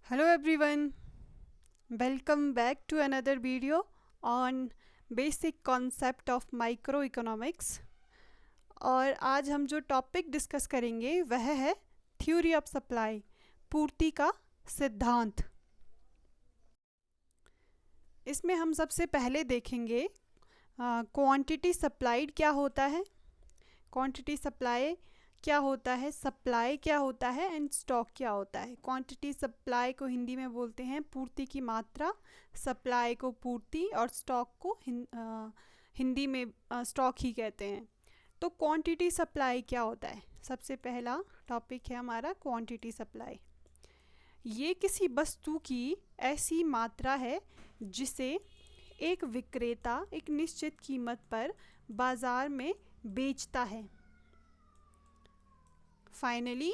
Hello everyone, welcome back to another video on basic concept of microeconomics। और आज हम जो टॉपिक डिस्कस करेंगे वह है थ्योरी ऑफ सप्लाई, पूर्ति का सिद्धांत। इसमें हम सबसे पहले देखेंगे क्वांटिटी सप्लाइड क्या होता है, क्वांटिटी सप्लाई क्या होता है, सप्लाई क्या होता है एंड स्टॉक क्या होता है। क्वांटिटी सप्लाई को हिंदी में बोलते हैं पूर्ति की मात्रा, सप्लाई को पूर्ति और स्टॉक को हिंदी में स्टॉक ही कहते हैं। तो क्वांटिटी सप्लाई क्या होता है, सबसे पहला टॉपिक है हमारा क्वांटिटी सप्लाई। ये किसी वस्तु की ऐसी मात्रा है जिसे एक विक्रेता एक निश्चित कीमत पर बाजार में बेचता है। फाइनली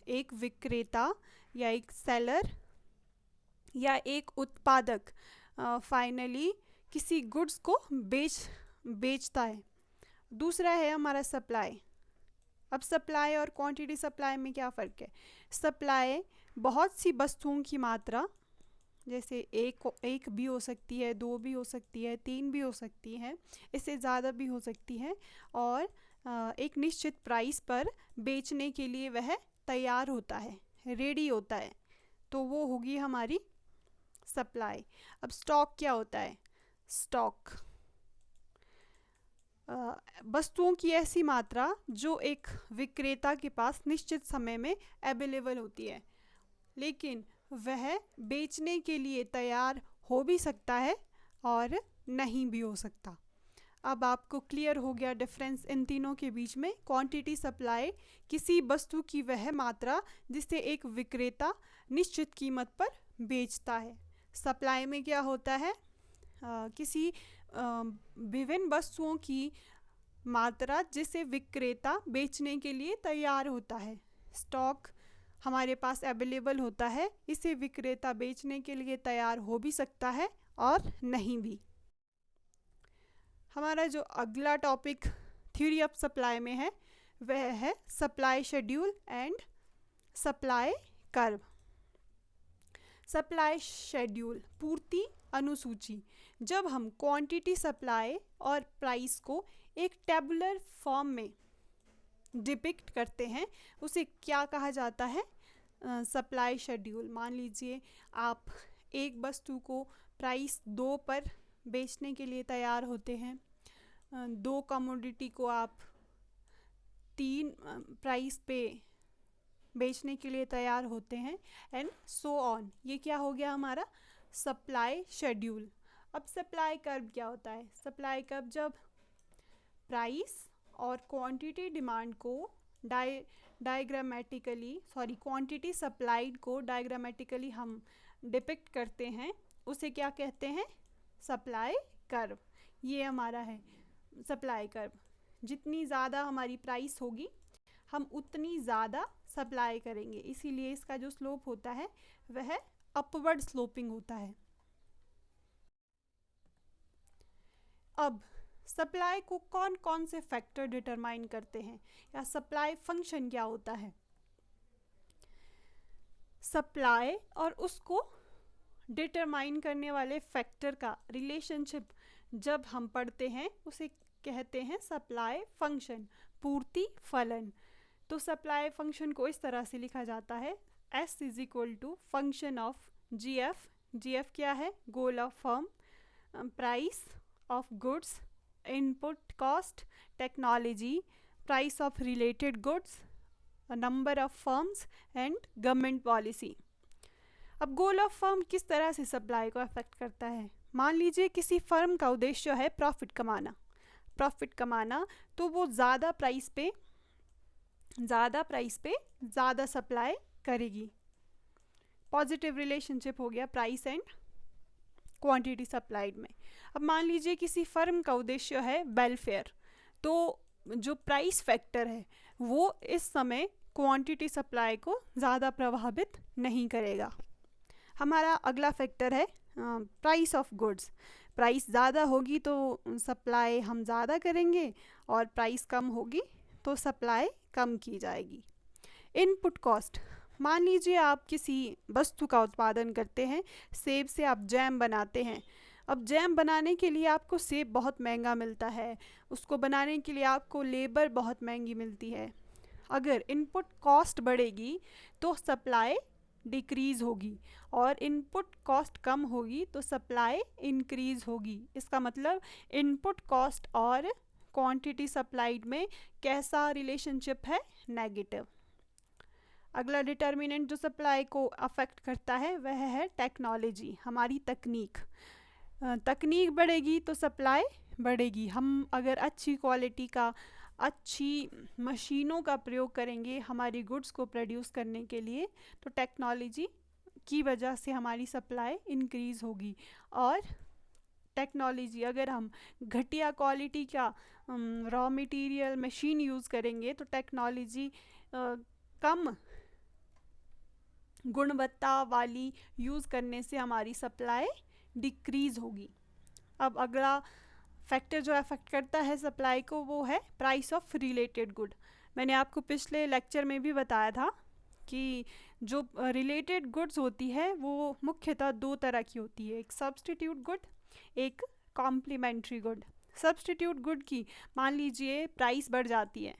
एक विक्रेता या एक सेलर या एक उत्पादक फाइनली किसी गुड्स को बेचता है। दूसरा है हमारा सप्लाई। अब सप्लाई और क्वांटिटी सप्लाई में क्या फ़र्क है। सप्लाई बहुत सी वस्तुओं की मात्रा, जैसे एक भी हो सकती है, दो भी हो सकती है, तीन भी हो सकती है, इससे ज़्यादा भी हो सकती है, और एक निश्चित प्राइस पर बेचने के लिए वह तैयार होता है, रेडी होता है, तो वो होगी हमारी सप्लाई। अब स्टॉक क्या होता है। स्टॉक वस्तुओं की ऐसी मात्रा जो एक विक्रेता के पास निश्चित समय में अवेलेबल होती है, लेकिन वह बेचने के लिए तैयार हो भी सकता है और नहीं भी हो सकता। अब आपको क्लियर हो गया डिफरेंस इन तीनों के बीच में। क्वांटिटी सप्लाई किसी वस्तु की वह मात्रा जिसे एक विक्रेता निश्चित कीमत पर बेचता है। सप्लाई में क्या होता है, किसी विभिन्न वस्तुओं की मात्रा जिसे विक्रेता बेचने के लिए तैयार होता है। स्टॉक हमारे पास अवेलेबल होता है, इसे विक्रेता बेचने के लिए तैयार हो भी सकता है और नहीं भी। हमारा जो अगला टॉपिक थ्योरी ऑफ सप्लाई में है वह है supply schedule and supply curve. Supply schedule, पूर्ति अनुसूची। जब हम क्वांटिटी सप्लाई और प्राइस को एक टेबुलर फॉर्म में डिपिक्ट करते हैं उसे क्या कहा जाता है, सप्लाई शेड्यूल। मान लीजिए आप एक वस्तु को प्राइस 2 पर बेचने के लिए तैयार होते हैं, 2 कमोडिटी को आप 3 प्राइस पे बेचने के लिए तैयार होते हैं एंड सो ऑन। ये क्या हो गया हमारा सप्लाई शेड्यूल। अब सप्लाई कर्व क्या होता है। सप्लाई कर्व जब प्राइस और क्वांटिटी डिमांड को क्वांटिटी सप्लाइड को डायग्रामेटिकली हम डिपिक्ट करते हैं, उसे क्या कहते हैं, सप्लाई कर्व। ये हमारा है सप्लाई कर्व। जितनी ज़्यादा हमारी प्राइस होगी हम उतनी ज़्यादा सप्लाई करेंगे, इसीलिए इसका जो स्लोप होता है वह अपवर्ड स्लोपिंग होता है। अब सप्लाई को कौन कौन से फैक्टर डिटरमाइन करते हैं, या सप्लाई फंक्शन क्या होता है। सप्लाई और उसको डिटरमाइन करने वाले फैक्टर का रिलेशनशिप जब हम पढ़ते हैं उसे कहते हैं सप्लाई फंक्शन, पूर्ति फलन। तो सप्लाई फंक्शन को इस तरह से लिखा जाता है, S = function of GF। GF क्या है, goal of firm, price of goods, input cost, technology, price of related goods, number of firms and government policy. अब गोल ऑफ फर्म किस तरह से सप्लाई को अफेक्ट करता है। मान लीजिए किसी फर्म का उद्देश्य है प्रॉफिट कमाना, तो वो ज़्यादा प्राइस पे ज़्यादा सप्लाई करेगी। पॉजिटिव रिलेशनशिप हो गया प्राइस एंड क्वांटिटी सप्लाइड में। अब मान लीजिए किसी फर्म का उद्देश्य है वेलफेयर, तो जो प्राइस फैक्टर है वो इस समय क्वांटिटी सप्लाई को ज़्यादा प्रभावित नहीं करेगा। हमारा अगला फैक्टर है प्राइस ऑफ गुड्स। प्राइस ज़्यादा होगी तो सप्लाई हम ज़्यादा करेंगे, और प्राइस कम होगी तो सप्लाई कम की जाएगी। इनपुट कॉस्ट, मान लीजिए आप किसी वस्तु का उत्पादन करते हैं, सेब से आप जैम बनाते हैं। अब जैम बनाने के लिए आपको सेब बहुत महंगा मिलता है, उसको बनाने के लिए आपको लेबर बहुत महंगी मिलती है। अगर इनपुट कॉस्ट बढ़ेगी तो सप्लाई डिक्रीज़ होगी, और इनपुट कॉस्ट कम होगी तो सप्लाई इंक्रीज़ होगी। इसका मतलब इनपुट कॉस्ट और क्वांटिटी सप्लाइड में कैसा रिलेशनशिप है? नेगेटिव। अगला डिटर्मिनेंट जो सप्लाई को अफेक्ट करता है वह है टेक्नोलॉजी, हमारी तकनीक। तकनीक बढ़ेगी तो सप्लाई बढ़ेगी। हम अगर अच्छी क्वालिटी का, अच्छी मशीनों का प्रयोग करेंगे हमारी गुड्स को प्रोड्यूस करने के लिए, तो टेक्नोलॉजी की वजह से हमारी सप्लाई इंक्रीज़ होगी। और टेक्नोलॉजी, अगर हम घटिया क्वालिटी का रॉ मटेरियल मशीन यूज़ करेंगे तो टेक्नोलॉजी कम गुणवत्ता वाली यूज़ करने से हमारी सप्लाई डिक्रीज़ होगी। अब अगला फैक्टर जो अफेक्ट करता है सप्लाई को वो है प्राइस ऑफ रिलेटेड गुड। मैंने आपको पिछले लेक्चर में भी बताया था कि जो रिलेटेड गुड्स होती है वो मुख्यतः दो तरह की होती है, एक सब्स्टिट्यूट गुड, एक कॉम्प्लीमेंट्री गुड। सब्स्टिट्यूट गुड की मान लीजिए प्राइस बढ़ जाती है,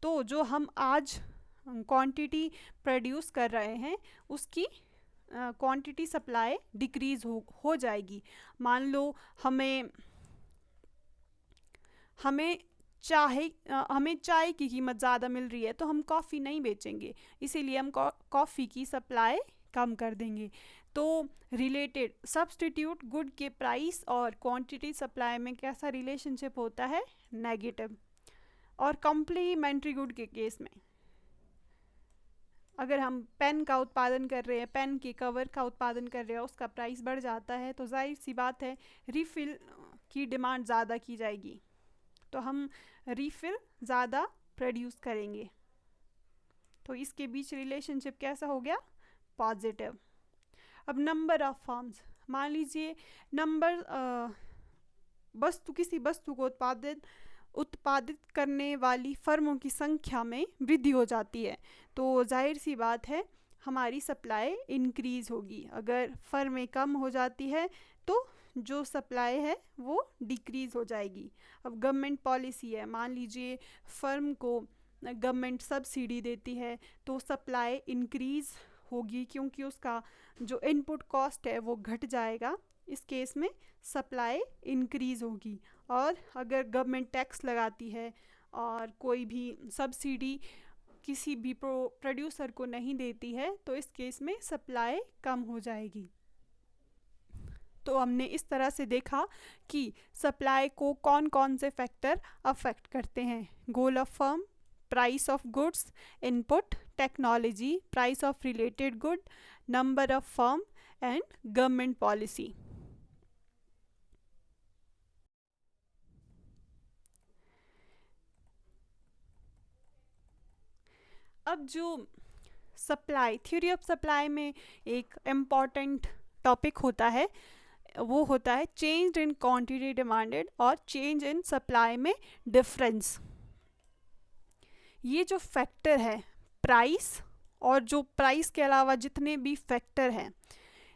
तो जो हम आज क्वांटिटी प्रोड्यूस कर रहे हैं उसकी क्वांटिटी सप्लाई डिक्रीज़ हो जाएगी। मान लो हमें चाय की कीमत ज़्यादा मिल रही है तो हम कॉफ़ी नहीं बेचेंगे, इसीलिए हम कॉफ़ी की सप्लाई कम कर देंगे। तो रिलेटेड सब्स्टिट्यूट गुड के प्राइस और क्वांटिटी सप्लाई में कैसा रिलेशनशिप होता है? नेगेटिव। और कॉम्प्लीमेंट्री गुड के केस में अगर हम पेन का उत्पादन कर रहे हैं, पेन के कवर का उत्पादन कर रहे हैं, उसका प्राइस बढ़ जाता है तो जाहिर सी बात है रिफ़िल की डिमांड ज़्यादा की जाएगी, तो हम रिफ़िल ज़्यादा प्रोड्यूस करेंगे। तो इसके बीच रिलेशनशिप कैसा हो गया? पॉजिटिव। अब नंबर ऑफ फर्म्स, मान लीजिए किसी वस्तु को उत्पादित करने वाली फर्मों की संख्या में वृद्धि हो जाती है तो जाहिर सी बात है हमारी सप्लाई इंक्रीज़ होगी। अगर फर्में कम हो जाती है तो जो सप्लाई है वो डिक्रीज़ हो जाएगी। अब गवर्नमेंट पॉलिसी है, मान लीजिए फर्म को गवर्नमेंट सब्सिडी देती है तो सप्लाई इंक्रीज़ होगी क्योंकि उसका जो इनपुट कॉस्ट है वो घट जाएगा, इस केस में सप्लाई इंक्रीज़ होगी। और अगर गवर्नमेंट टैक्स लगाती है और कोई भी सब्सिडी किसी भी प्रोड्यूसर को नहीं देती है तो इस केस में सप्लाई कम हो जाएगी। तो हमने इस तरह से देखा कि सप्लाई को कौन कौन से फैक्टर अफेक्ट करते हैं। Goal of firm, price of goods, input, technology, price of related good, number of firm and government policy. अब जो सप्लाई, थ्योरी ऑफ सप्लाई में एक इम्पॉर्टेंट टॉपिक होता है वो होता है चेंज इन क्वांटिटी डिमांडेड और चेंज इन सप्लाई में डिफरेंस। ये जो फैक्टर है प्राइस और जो प्राइस के अलावा जितने भी फैक्टर हैं,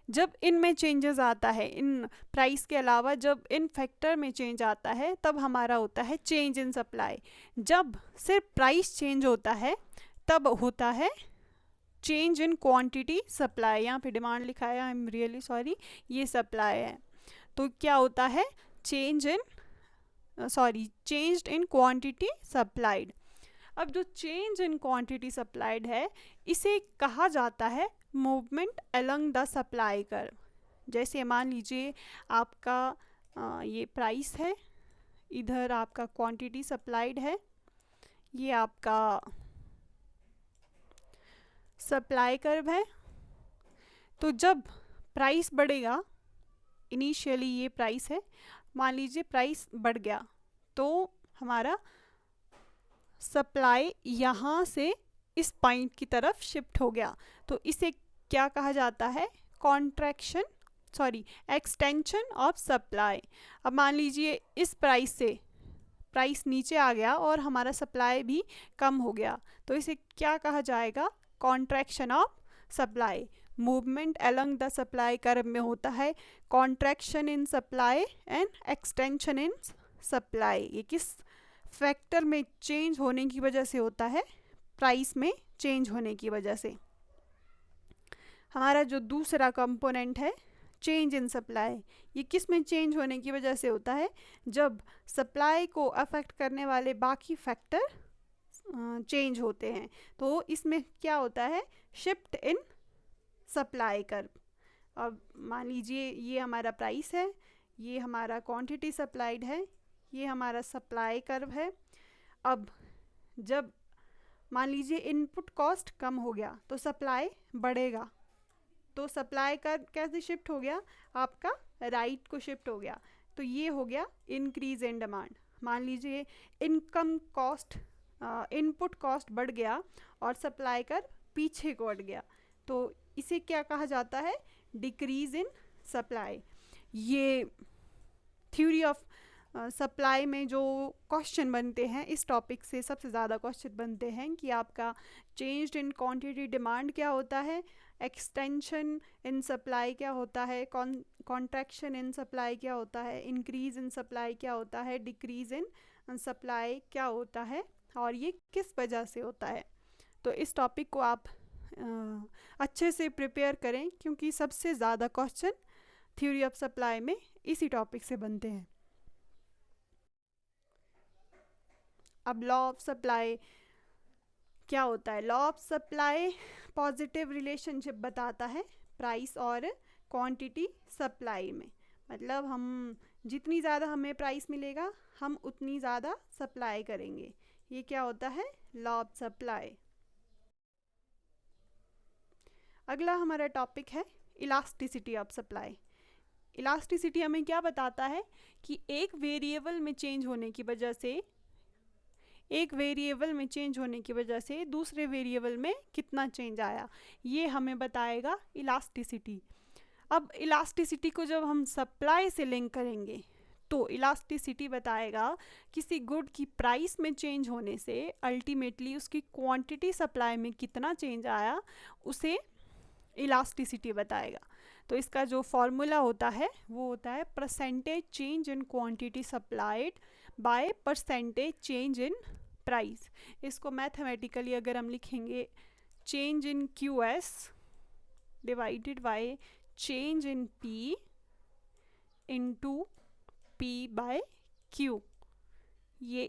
जब इनमें चेंजेस आता है, इन प्राइस के अलावा जब इन फैक्टर में चेंज आता है तब हमारा होता है चेंज इन सप्लाई। जब सिर्फ प्राइस चेंज होता है तब होता है चेंज इन क्वांटिटी सप्लाई। यहाँ पे डिमांड लिखा है, आई एम रियली सॉरी, ये सप्लाई है। तो क्या होता है? Change in quantity supplied. अब जो चेंज इन क्वांटिटी सप्लाइड है इसे कहा जाता है movement along the supply curve. जैसे मान लीजिए आपका ये प्राइस है, इधर आपका क्वांटिटी सप्लाइड है, ये आपका सप्लाई कर्व है। तो जब प्राइस बढ़ेगा, इनिशियली ये प्राइस है, मान लीजिए प्राइस बढ़ गया तो हमारा सप्लाई यहाँ से इस पॉइंट की तरफ शिफ्ट हो गया, तो इसे क्या कहा जाता है? Extension of supply. अब मान लीजिए इस प्राइस से प्राइस नीचे आ गया और हमारा सप्लाई भी कम हो गया, तो इसे क्या कहा जाएगा? Contraction of supply. Movement along the supply curve में होता है contraction in supply and extension in supply. ये किस फैक्टर में चेंज होने की वजह से होता है? प्राइस में चेंज होने की वजह से। हमारा जो दूसरा कंपोनेंट है चेंज इन सप्लाई, ये किस में चेंज होने की वजह से होता है? जब सप्लाई को अफेक्ट करने वाले बाकी फैक्टर चेंज होते हैं। तो इसमें क्या होता है? Shift in supply curve. अब मान लीजिए ये हमारा प्राइस है, ये हमारा क्वांटिटी सप्लाइड है, ये हमारा सप्लाई कर्व है। अब जब मान लीजिए इनपुट कॉस्ट कम हो गया तो सप्लाई बढ़ेगा, तो सप्लाई कर्व कैसे शिफ्ट हो गया? आपका राइट को शिफ्ट हो गया। तो ये हो गया इंक्रीज इन डिमांड। मान लीजिए इनकम कॉस्ट इनपुट कॉस्ट बढ़ गया और सप्लाई कर्व पीछे को हट गया, तो इसे क्या कहा जाता है? Decrease in supply. ये थ्योरी ऑफ सप्लाई में जो क्वेश्चन बनते हैं इस टॉपिक से सबसे ज़्यादा क्वेश्चन बनते हैं कि आपका चेंज इन क्वांटिटी डिमांड क्या होता है, एक्सटेंशन इन सप्लाई क्या होता है, कॉन्ट्रैक्शन इन सप्लाई क्या होता है, इंक्रीज इन सप्लाई क्या होता है, डिक्रीज इन सप्लाई क्या होता है, और ये किस वजह से होता है। तो इस टॉपिक को आप अच्छे से प्रिपेयर करें, क्योंकि सबसे ज़्यादा क्वेश्चन थ्योरी ऑफ सप्लाई में इसी टॉपिक से बनते हैं। अब लॉ ऑफ सप्लाई क्या होता है? Law of supply positive relationship बताता है प्राइस और क्वांटिटी सप्लाई में। मतलब हम जितनी ज़्यादा हमें प्राइस मिलेगा हम उतनी ज़्यादा सप्लाई करेंगे। ये क्या होता है? Law of supply. अगला हमारा टॉपिक है इलास्टिसिटी ऑफ सप्लाई। इलास्टिसिटी हमें क्या बताता है कि एक वेरिएबल में चेंज होने की वजह से दूसरे वेरिएबल में कितना चेंज आया, ये हमें बताएगा इलास्टिसिटी। अब इलास्टिसिटी को जब हम सप्लाई से लिंक करेंगे तो इलास्टिसिटी बताएगा किसी गुड की प्राइस में चेंज होने से अल्टीमेटली उसकी क्वांटिटी सप्लाई में कितना चेंज आया, उसे इलास्टिसिटी बताएगा। तो इसका जो फॉर्मूला होता है वो होता है percentage change in quantity supplied by percentage change in price. इसको मैथमेटिकली अगर हम लिखेंगे, change in QS divided by change in P into P by Q। ये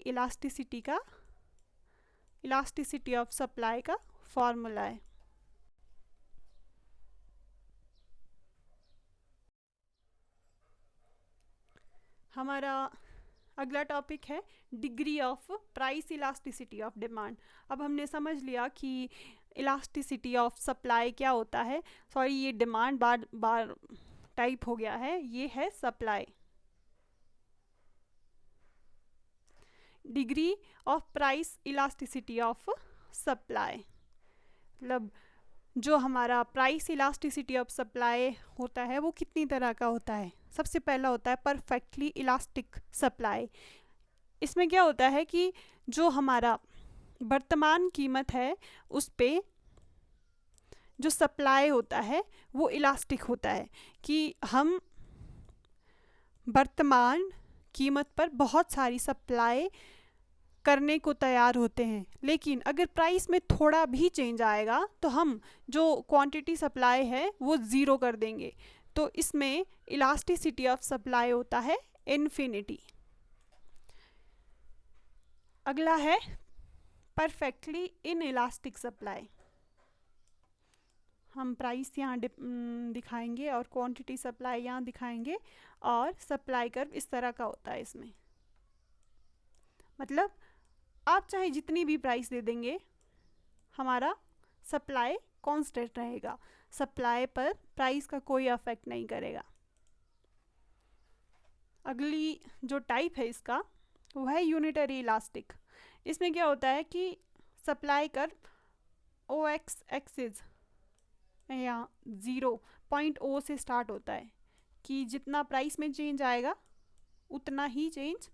इलास्टिसिटी ऑफ सप्लाई का फॉर्मूला है। हमारा अगला टॉपिक है degree of price elasticity of demand. अब हमने समझ लिया कि इलास्टिसिटी ऑफ सप्लाई क्या होता है। सॉरी, ये डिमांड बार टाइप हो गया है, ये है supply. Degree of price elasticity of supply, मतलब जो हमारा प्राइस इलास्टिसिटी ऑफ सप्लाई होता है वो कितनी तरह का होता है। सबसे पहला होता है परफेक्टली इलास्टिक सप्लाई। इसमें क्या होता है कि जो हमारा वर्तमान कीमत है उस पे जो सप्लाई होता है वो इलास्टिक होता है, कि हम वर्तमान कीमत पर बहुत सारी सप्लाई करने को तैयार होते हैं, लेकिन अगर प्राइस में थोड़ा भी चेंज आएगा तो हम जो क्वांटिटी सप्लाई है वो ज़ीरो कर देंगे। तो इसमें इलास्टिसिटी ऑफ सप्लाई होता है इन्फिनिटी। अगला है परफेक्टली इनइलास्टिक सप्लाई। हम प्राइस यहाँ दिखाएंगे और क्वांटिटी सप्लाई यहाँ दिखाएंगे, और सप्लाई कर्व इस तरह का होता है। इसमें मतलब आप चाहे जितनी भी प्राइस दे देंगे हमारा सप्लाई कांस्टेंट रहेगा, सप्लाई पर प्राइस का कोई अफेक्ट नहीं करेगा। अगली जो टाइप है इसका वो है यूनिटरी इलास्टिक। इसमें क्या होता है कि सप्लाई कर्व OX एक्सिस या 0.0 से स्टार्ट होता है, कि जितना प्राइस में चेंज आएगा उतना ही चेंज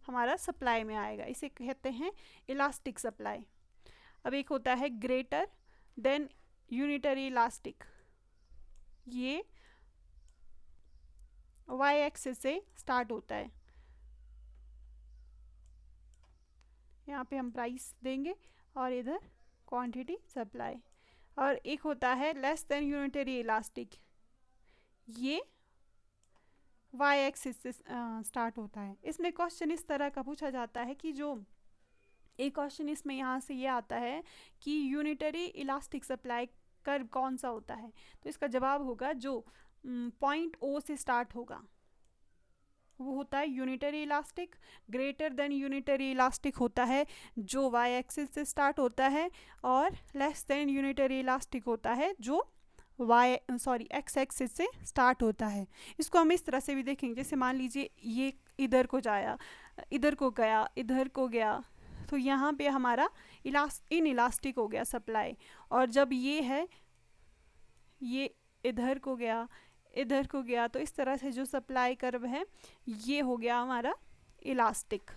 हमारा सप्लाई में आएगा। इसे कहते हैं इलास्टिक सप्लाई। अब एक होता है ग्रेटर देन यूनिटरी इलास्टिक, ये वाई एक्सिस से स्टार्ट होता है। यहाँ पे हम प्राइस देंगे और इधर क्वांटिटी सप्लाई। और एक होता है लेस देन यूनिटरी इलास्टिक, ये वाई एक्सिस से स्टार्ट होता है। इसमें क्वेश्चन इस तरह का पूछा जाता है कि जो एक क्वेश्चन इसमें यहाँ से ये आता है कि यूनिटरी इलास्टिक सप्लाई कर्व कौन सा होता है, तो इसका जवाब होगा जो पॉइंट ओ से स्टार्ट होगा वो होता है unitary elastic. Greater than unitary elastic होता है जो वाई एक्सिस से स्टार्ट होता है, और लेस देन यूनिटरी इलास्टिक होता है जो एक्स एक्सिस से स्टार्ट होता है। इसको हम इस तरह से भी देखेंगे, जैसे मान लीजिए ये इधर को जाया, इधर को गया, इधर को गया, तो यहाँ पे हमारा इन इलास्टिक हो गया सप्लाई। और जब ये है, ये इधर को गया, इधर को गया, तो इस तरह से जो सप्लाई कर्व है ये हो गया हमारा इलास्टिक।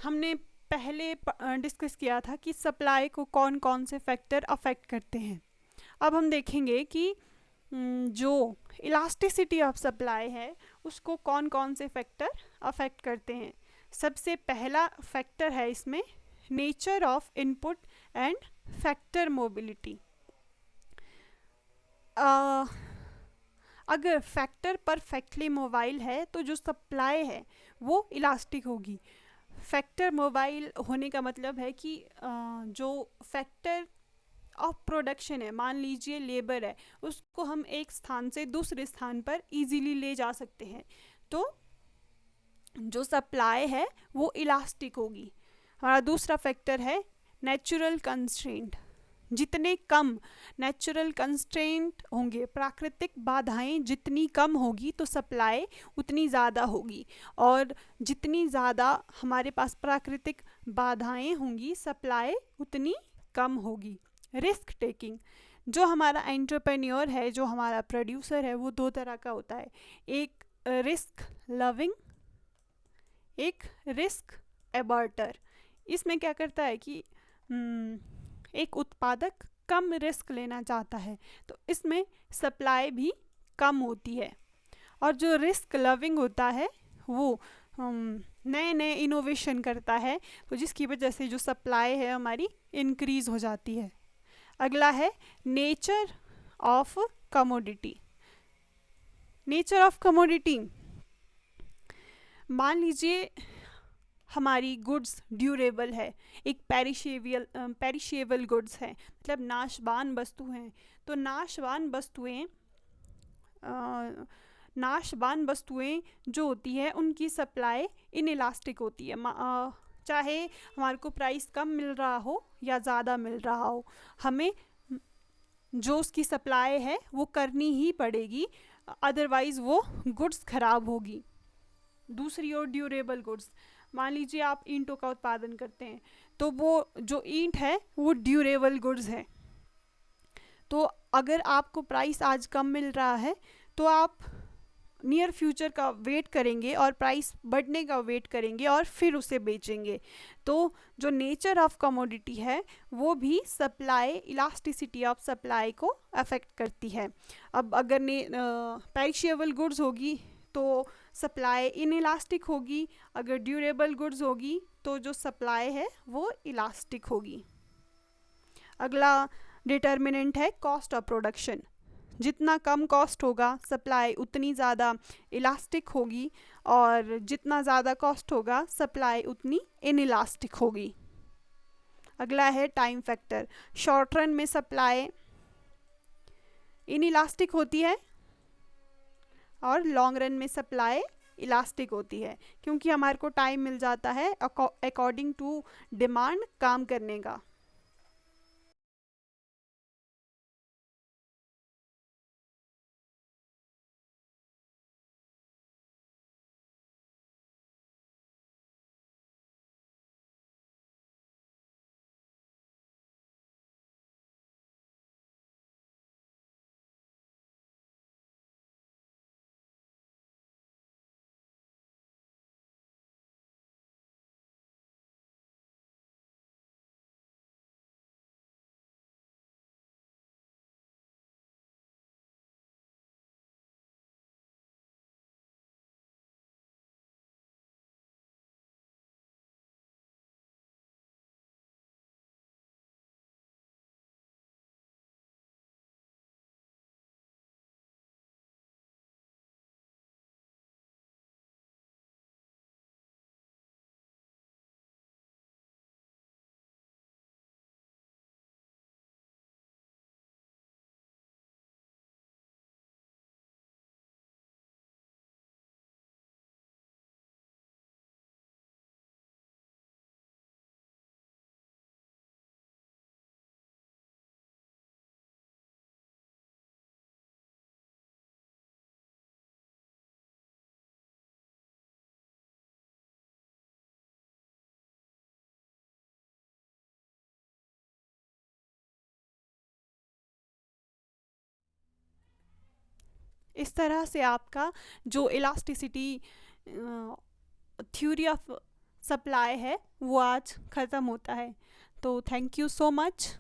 हमने पहले डिस्कस किया था कि सप्लाई को कौन कौन से फैक्टर अफेक्ट करते हैं। अब हम देखेंगे कि जो इलास्टिसिटी ऑफ सप्लाई है उसको कौन कौन से फैक्टर अफेक्ट करते हैं। सबसे पहला फैक्टर है इसमें nature of input and factor mobility. अगर फैक्टर परफेक्टली मोबाइल है तो जो सप्लाई है वो इलास्टिक होगी। फैक्टर मोबाइल होने का मतलब है कि जो फैक्टर ऑफ प्रोडक्शन है, मान लीजिए लेबर है, उसको हम एक स्थान से दूसरे स्थान पर इजीली ले जा सकते हैं, तो जो सप्लाई है वो इलास्टिक होगी। हमारा दूसरा फैक्टर है नेचुरल कंस्ट्रेंट। जितने कम नेचुरल कंस्ट्रेंट होंगे, प्राकृतिक बाधाएं जितनी कम होगी तो सप्लाई उतनी ज़्यादा होगी, और जितनी ज़्यादा हमारे पास प्राकृतिक बाधाएं होंगी सप्लाई उतनी कम होगी। रिस्क टेकिंग, जो हमारा एंटरप्रेन्योर है, जो हमारा प्रोड्यूसर है, वो दो तरह का होता है, एक रिस्क लविंग, एक रिस्क एबॉर्टर। इसमें क्या करता है कि एक उत्पादक कम रिस्क लेना चाहता है तो इसमें सप्लाई भी कम होती है। और जो रिस्क लविंग होता है वो नए नए इनोवेशन करता है, तो जिसकी वजह से जो सप्लाई है हमारी इंक्रीज हो जाती है। अगला है nature of commodity. Nature of commodity, मान लीजिए हमारी गुड्स ड्यूरेबल है, एक पेरिशेबल गुड्स है, मतलब नाशवान वस्तु हैं। तो नाशवान वस्तुएं जो होती है उनकी सप्लाई इनइलास्टिक होती है। चाहे हमारे को प्राइस कम मिल रहा हो या ज़्यादा मिल रहा हो, हमें जो उसकी सप्लाई है वो करनी ही पड़ेगी, अदरवाइज़ वो गुड्स खराब होगी। दूसरी ओर ड्यूरेबल गुड्स, मान लीजिए आप ईंटों का उत्पादन करते हैं, तो वो जो ईंट है वो ड्यूरेबल गुड्स है। तो अगर आपको प्राइस आज कम मिल रहा है तो आप नियर फ्यूचर का वेट करेंगे और प्राइस बढ़ने का वेट करेंगे और फिर उसे बेचेंगे। तो जो नेचर ऑफ कमोडिटी है वो भी सप्लाई, इलास्टिसिटी ऑफ सप्लाई को अफेक्ट करती है। अब अगर पेरिशेबल गुड्स होगी तो सप्लाई इनइलास्टिक होगी, अगर ड्यूरेबल गुड्स होगी तो जो सप्लाई है वो इलास्टिक होगी। अगला डिटर्मिनेंट है कॉस्ट ऑफ प्रोडक्शन। जितना कम कॉस्ट होगा सप्लाई उतनी ज़्यादा इलास्टिक होगी, और जितना ज़्यादा कॉस्ट होगा सप्लाई उतनी इनइलास्टिक होगी। अगला है टाइम फैक्टर। शॉर्ट रन में सप्लाई इनइलास्टिक होती है और लॉन्ग रन में सप्लाई इलास्टिक होती है, क्योंकि हमारे को टाइम मिल जाता है अकॉर्डिंग टू डिमांड काम करने का। इस तरह से आपका जो इलास्टिसिटी थ्योरी ऑफ सप्लाई है वो आज ख़त्म होता है। तो थैंक यू सो मच।